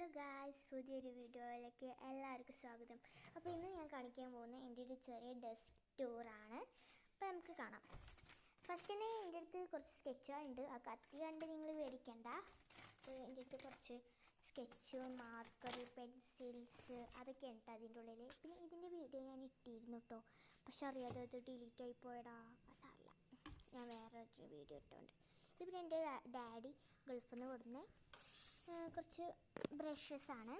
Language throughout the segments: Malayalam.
ഹലോ ഗായ്സ്, പുതിയൊരു വീഡിയോയിലേക്ക് എല്ലാവർക്കും സ്വാഗതം. അപ്പോൾ ഇന്ന് ഞാൻ കാണിക്കാൻ പോകുന്ന എൻ്റെ ഒരു ചെറിയ ഡെസ്ക് ടൂറാണ്. അപ്പോൾ നമുക്ക് കാണാം. ഫസ്റ്റ് തന്നെ എൻ്റെ അടുത്ത് കുറച്ച് സ്കെച്ചുകളുണ്ട്. ആ കത്തി കണ്ട് നിങ്ങൾ മേടിക്കണ്ട. അപ്പോൾ എൻ്റെ അടുത്ത് കുറച്ച് സ്കെച്ച്, മാർക്കർ, പെൻസിൽസ് അതൊക്കെ ഉണ്ട് അതിൻ്റെ ഉള്ളിൽ. പിന്നെ ഇതിൻ്റെ വീഡിയോ ഞാൻ ഇട്ടിരുന്നു കേട്ടോ, പക്ഷെ അറിയാതെ അത് ഡിലീറ്റ് ആയി പോയടാ. സാരമില്ല, ഞാൻ വേറെ ഒരു വീഡിയോ ഇട്ടുണ്ട്. ഇത് പിന്നെ എൻ്റെ ഡാഡി ഗൾഫിൽ നിന്ന് കൊടുന്ന കുറച്ച് ബ്രഷസ് ആണ്,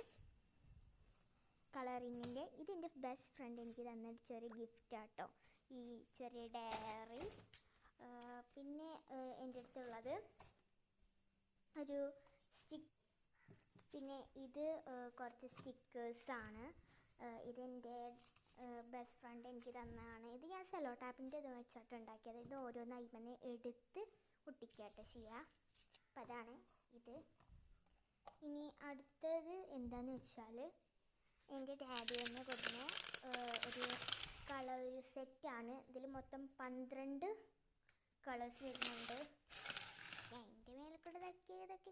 കളറിങ്ങിൻ്റെ. ഇതെൻ്റെ ബെസ്റ്റ് ഫ്രണ്ട് എനിക്ക് തന്നൊരു ചെറിയ ഗിഫ്റ്റ് ആട്ടോ, ഈ ചെറിയ ഡയറി. പിന്നെ എൻ്റെ അടുത്തുള്ളത് ഒരു പിന്നെ ഇത് കുറച്ച് സ്റ്റിക്കേഴ്സാണ്. ഇതെൻ്റെ ബെസ്റ്റ് ഫ്രണ്ട് എനിക്ക് തന്നതാണ്. ഇത് ഞാൻ സെലോ ടാപ്പിൻ്റെ ഇത് വെച്ചിട്ട് ഉണ്ടാക്കിയത്. ഇത് ഓരോന്ന് അയിമന്ന് എടുത്ത് ഒട്ടിക്കാട്ടോ ചെയ്യുക. അപ്പം അതാണ് ഇത്. ഇനി അടുത്തത് എന്താണെന്ന് വെച്ചാൽ എൻ്റെ ഡാഡി തന്നെ കൊടുക്കുന്ന ഒരു കളർ സെറ്റാണ്. ഇതിൽ മൊത്തം 12 കളേഴ്സ് വരുന്നുണ്ട്. എൻ്റെ മേലെക്കൂടെ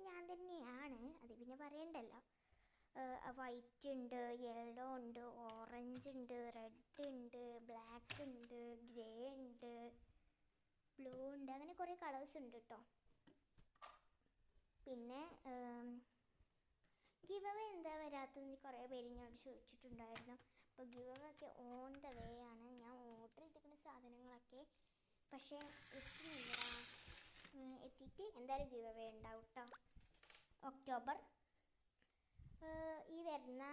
ഞാൻ തന്നെയാണ്, അത് പിന്നെ പറയണ്ടല്ലോ. വൈറ്റ് ഉണ്ട്, യെല്ലോ ഉണ്ട്, ഓറഞ്ച് ഉണ്ട്, റെഡ് ഉണ്ട്, ബ്ലാക്ക് ഉണ്ട്, ഗ്രേ ഉണ്ട്, ബ്ലൂ ഉണ്ട്, അങ്ങനെ കുറേ കളേഴ്സ് ഉണ്ട് കേട്ടോ. പിന്നെ ഗിവ് അവേ എന്താ വരാത്തതെന്ന് കുറേ പേര് എന്നോട് ചോദിച്ചിട്ടുണ്ടായിരുന്നു. അപ്പോൾ ഗിവ് അവേ ഒക്കെ ഓൺ ദ വേ ആണ്. ഞാൻ ഓർഡർ ചെയ്തിരിക്കുന്ന സാധനങ്ങളൊക്കെ പക്ഷേ എത്തിയിട്ട് എന്തായാലും ഗിവ് അവേ ഉണ്ടാവും കേട്ടോ. ഒക്ടോബർ ഈ വരുന്ന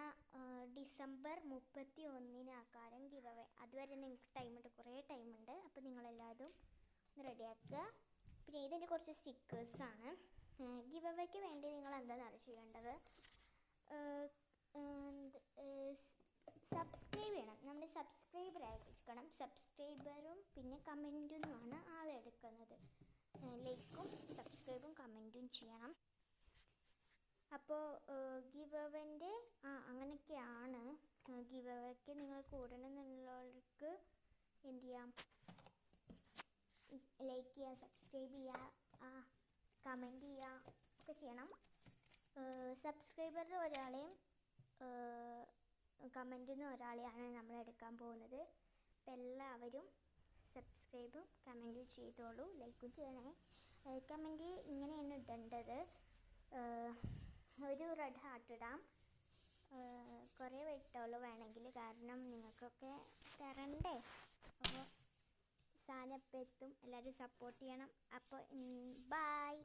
ഡിസംബർ 31 ആക്കാരം ഗിവ് അവേ. അതുവരെ നിങ്ങൾക്ക് ടൈമുണ്ട്, കുറേ ടൈമുണ്ട്. അപ്പോൾ നിങ്ങളെല്ലാവരും റെഡിയാക്കുക. പിന്നെ ഇതിൻ്റെ കുറച്ച് സ്റ്റിക്കേഴ്സാണ്. ഗിവ് അവേക്ക് വേണ്ടി നിങ്ങൾ എന്താണ് ചെയ്യേണ്ടത്? സബ്സ്ക്രൈബ് ചെയ്യണം. നമ്മൾ സബ്സ്ക്രൈബർ ആയിരിക്കണം. സബ്സ്ക്രൈബറും പിന്നെ കമൻറ്റുമാണ് ആളെടുക്കുന്നത്. ലൈക്കും സബ്സ്ക്രൈബും കമൻറ്റും ചെയ്യണം. അപ്പോൾ ഗിവ് അവേൻ്റെ അങ്ങനെയൊക്കെയാണ്. ഗിവ് അവേക്ക് നിങ്ങൾ കൂടണമെന്നുള്ളവർക്ക് എന്ത് ചെയ്യാം? ലൈക്ക് ചെയ്യുക, സബ്സ്ക്രൈബ് ചെയ്യുക, കമൻറ്റ് ചെയ്യുക ഒക്കെ ചെയ്യണം. സബ്സ്ക്രൈബറിൽ ഒരാളെയും കമൻറ്റിൽ നിന്ന് ഒരാളെയാണ് നമ്മൾ എടുക്കാൻ പോകുന്നത്. അപ്പം എല്ലാവരും സബ്സ്ക്രൈബും കമൻറ്റും ചെയ്തോളൂ, ലൈക്കും ചെയ്യണേ. കമൻറ്റ് ഇങ്ങനെയാണ് ഇടേണ്ടത്. ഒരു റെഡ് ഹാർട്ട് ഇടാം. കുറേ ഇട്ടോളൂ വേണമെങ്കിൽ, കാരണം നിങ്ങൾക്കൊക്കെ തരണ്ടേ. അപ്പോൾ സാധനം എത്തും. എല്ലാവരും സപ്പോർട്ട് ചെയ്യണം. അപ്പോൾ ബൈ.